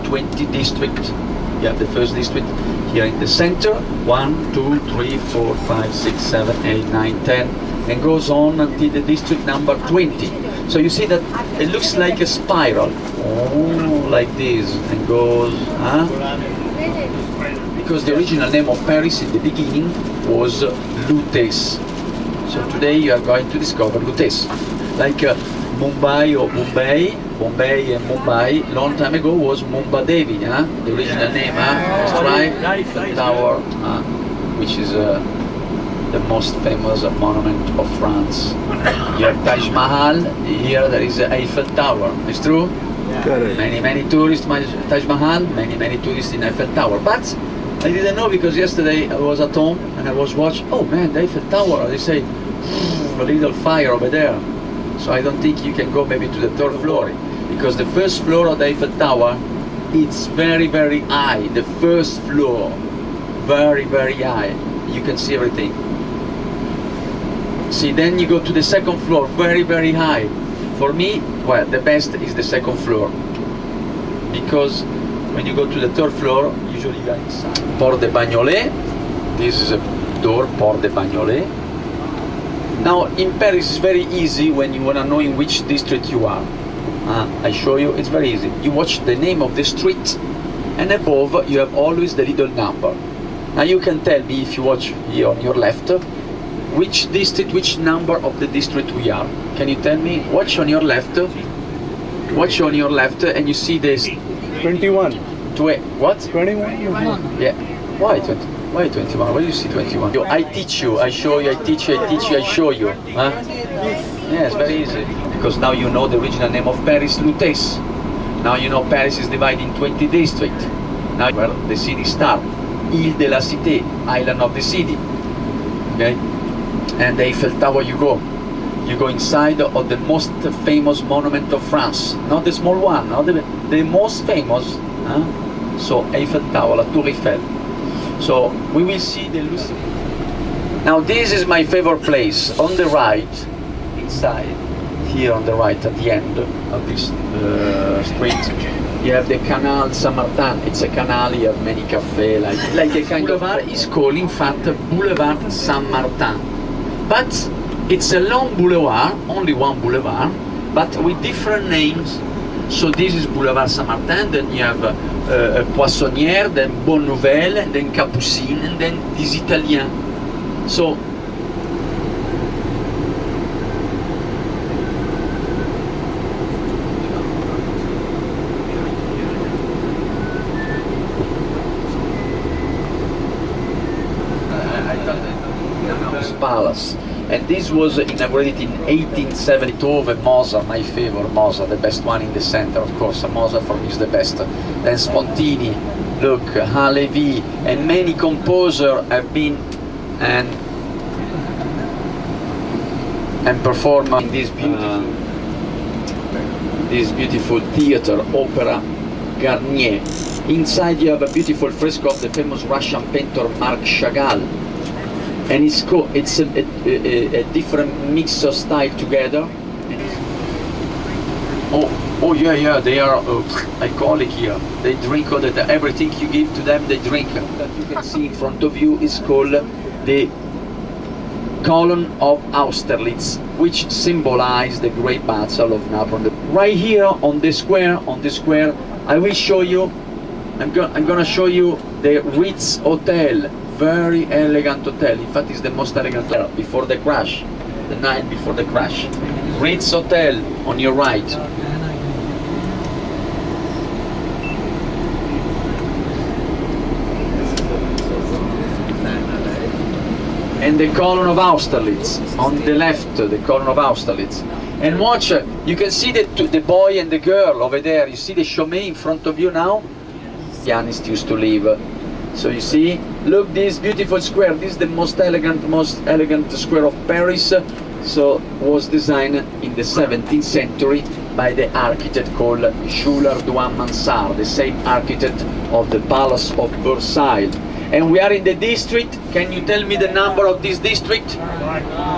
20 districts. You have the first district here in the center, 1, 2, 3, 4, 5, 6, 7, 8, 9, 10, and goes on until the district number 20. So you see that it looks like a spiral, like this, and goes, because the original name of Paris in the beginning was Lutèce. So today you are going to discover Lutèce. Like Mumbai or Bombay and Mumbai, long time ago was Mumbadevi, the original name, Eiffel Tower, which is the most famous monument of France. You have Taj Mahal, here there is Eiffel Tower, it's true? Correct. Many tourists, Taj Mahal, many tourists in Eiffel Tower. But I didn't know, because yesterday I was at home and I was watching, oh man, the Eiffel Tower, they say, a little fire over there. So I don't think you can go maybe to the third floor, because the first floor of the Eiffel Tower, it's very high. The first floor, very high. You can see everything. See, then you go to the second floor, very high. For me, well, the best is the second floor, because when you go to the third floor, usually you are inside. Port de Bagnolet. This is a door, Port de Bagnolet. Now in Paris it's very easy when you want to know in which district you are. I show you, it's very easy. You watch the name of the street, and above you have always the little number. Now you can tell me, if you watch here on your left, which district, which number of the district we are. Can you tell me? Watch on your left. Watch on your left, and you see this 21. What? 21? Yeah. Why 20? Why 21? Why do you see 21? I teach you, I show you, I teach you, I show you. Yes, very easy. Because now you know the original name of Paris, Lutèce. Now you know Paris is divided in 20 districts. Now where the city starts, Île de la Cité, island of the city. Okay? And the Eiffel Tower, you go inside of the most famous monument of France. Not the small one, not the most famous. So Eiffel Tower, La Tour Eiffel. So we will see the Lucy. Now this is my favorite place. On the right, inside, here on the right at the end of this street, you have the Canal Saint-Martin. It's a canal, you have many cafes, like a kind of art is called in fact Boulevard Saint-Martin. But it's a long boulevard, only one boulevard, but with different names. So this is Boulevard Saint-Martin, then you have Poissonnière, then Bonne Nouvelle, and then Capucine, and then des Italiens. So Palace. And this was inaugurated in 1872 by Mozart, my favorite, Mozart, the best one in the center, of course. Mozart for me is the best. Then Spontini, look, Halévy, and many composers have been and performed in this beautiful theater, Opera Garnier. Inside you have a beautiful fresco of the famous Russian painter Marc Chagall. And it's a different mix of style together. Oh yeah, they are alcoholic here. They drink all that. Everything you give to them, they drink. That you can see in front of you is called the column of Austerlitz, which symbolizes the great battle of Napoleon. Right here on the square, I will show you. I'm gonna show you the Ritz Hotel. Very elegant hotel. In fact, it's the most elegant hotel before the crash, the night before the crash. Ritz Hotel on your right. And the column of Austerlitz on the left, the column of Austerlitz. And watch, you can see the boy and the girl over there. You see the Chaumet in front of you now? Pianist used to live. So you see, look, this beautiful square. This is the most elegant square of Paris. So was designed in the 17th century by the architect called Jules Hardouin Mansart, the same architect of the Palace of Versailles. And we are in the district. Can you tell me the number of this district?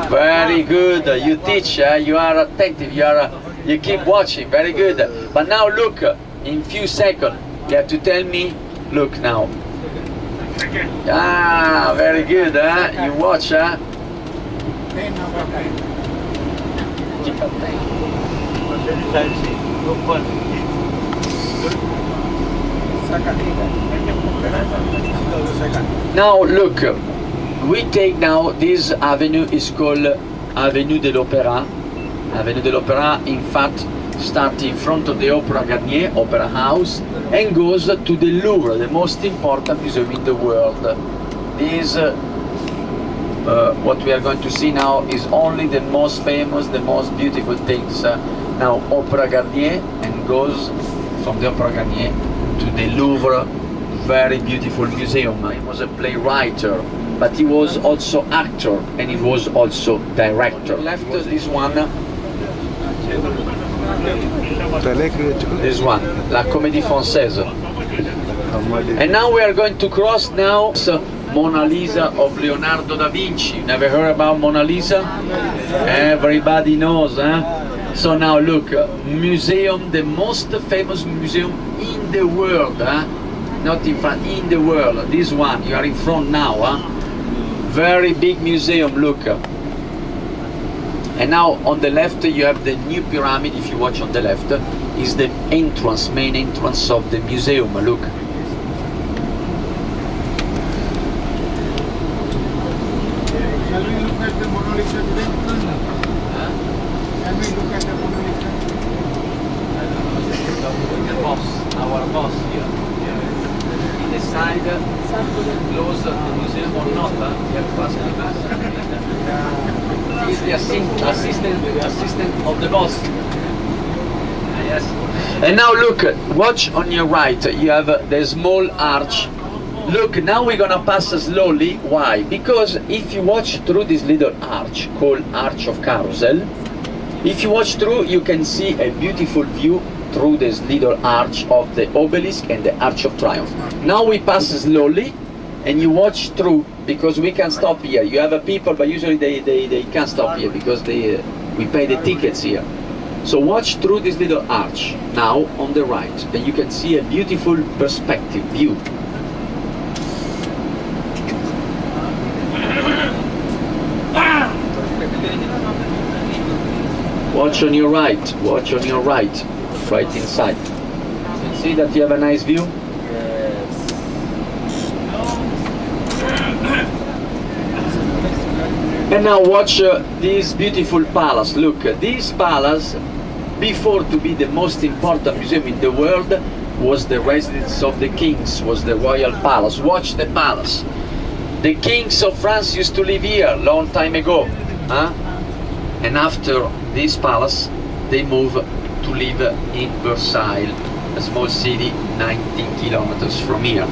Very good. You teach. You are attentive. You keep watching. Very good. But now look. In few seconds, You have to tell me. Look now. Ah, very good, huh? You watch, huh? Now look, we take now this avenue is called Avenue de l'Opéra. Avenue de l'Opéra, in fact, starts in front of the Opera Garnier, Opera House, and goes to the Louvre, the most important museum in the world. This, what we are going to see now is only the most famous, the most beautiful things. Now Opera Garnier, and goes from the Opera Garnier to the Louvre, very beautiful museum. He was a playwright, but he was also actor, and he was also director. Left this one. This one, La Comédie Française. And now we are going to cross now Mona Lisa of Leonardo da Vinci. Never heard about Mona Lisa? Everybody knows, huh? So now look, museum, the most famous museum in the world, huh? Not in front, in the world. This one, you are in front now, huh? Very big museum, look. And now on the left you have the new pyramid. If you watch on the left, is the entrance, main entrance of the museum, look. Shall we look at the Mona Lisa today? Shall we look at the Mona Lisa? The boss, our boss here. Decide close the museum or not. We have to ask him. He's the assistant of the boss. Yes. And now look, watch on your right. You have the small arch. Look, now we're gonna pass slowly. Why? Because if you watch through this little arch called Arch of Carousel, if you watch through, you can see a beautiful view through this little arch of the obelisk and the Arch of Triumph. Now we pass slowly, and you watch through, because we can stop here. You have a people, but usually they can't stop here because we pay the tickets here. So watch through this little arch now on the right, and you can see a beautiful perspective view. Watch on your right, watch on your right, right inside. You see that you have a nice view? And now watch this beautiful palace. Look, this palace, before to be the most important museum in the world, was the residence of the kings, was the royal palace. Watch the palace. The kings of France used to live here long time ago. Huh? And after this palace, they moved to live in Versailles, a small city 19 kilometers from here.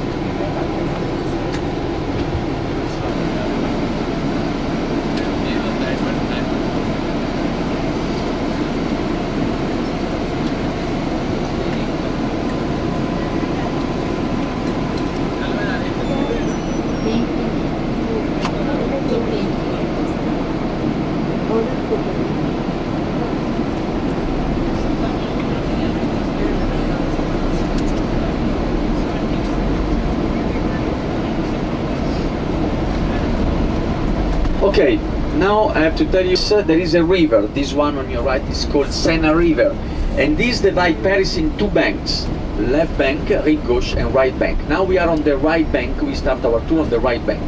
Okay, now I have to tell you, there is a river. This one on your right is called Sena River, and this divides Paris in two banks, left bank, rive gauche, and right bank. Now we are on the right bank. We start our tour on the right bank,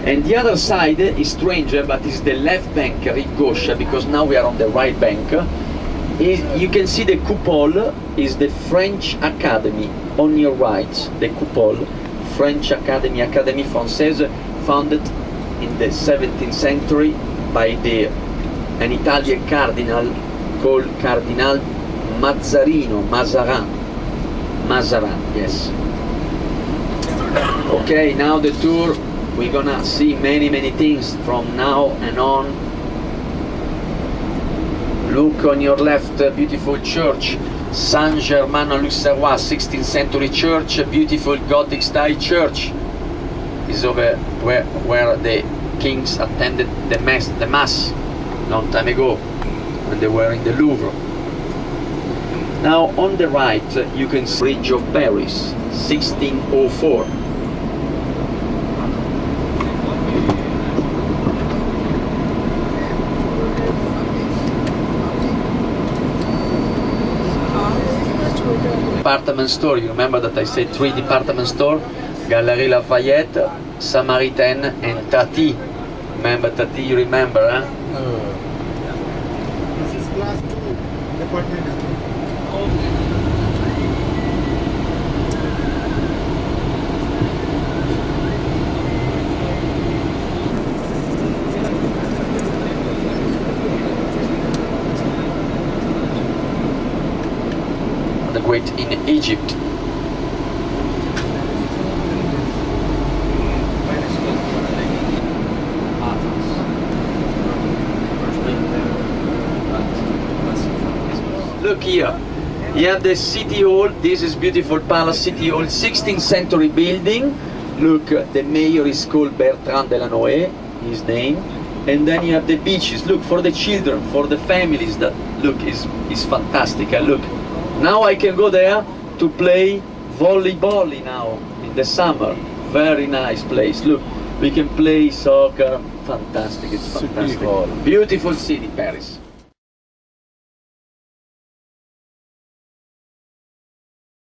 and the other side is stranger, but it's the left bank, rive gauche, because now we are on the right bank. You can see the coupole is the French Academy on your right. The coupole, French Academy, Académie Française, founded in the 17th century by an Italian cardinal called Cardinal Mazarin, yes. Okay, now the tour, we're gonna see many things from now and on. Look on your left, beautiful church, Saint-Germain-en-Auxerrois, 16th century church, beautiful Gothic style church. Is over where the kings attended the mass long time ago when they were in the Louvre. Now on the right you can see Bridge of Paris, 1604. Department store, you remember that I said 3 department store? Galeries Lafayette, Samaritaine and Tati. Remember Tati, you remember, huh? This is class 2 department. The Great in Egypt. Look here, you have the City Hall. This is beautiful Palace City Hall, 16th century building. Look, the mayor is called Bertrand Delanoë, his name. And then you have the beaches. Look, for the children, for the families. That look is fantastic. And look, now I can go there to play volleyball now in the summer. Very nice place. Look, we can play soccer. Fantastic. It's fantastic. City Hall. Beautiful city, Paris.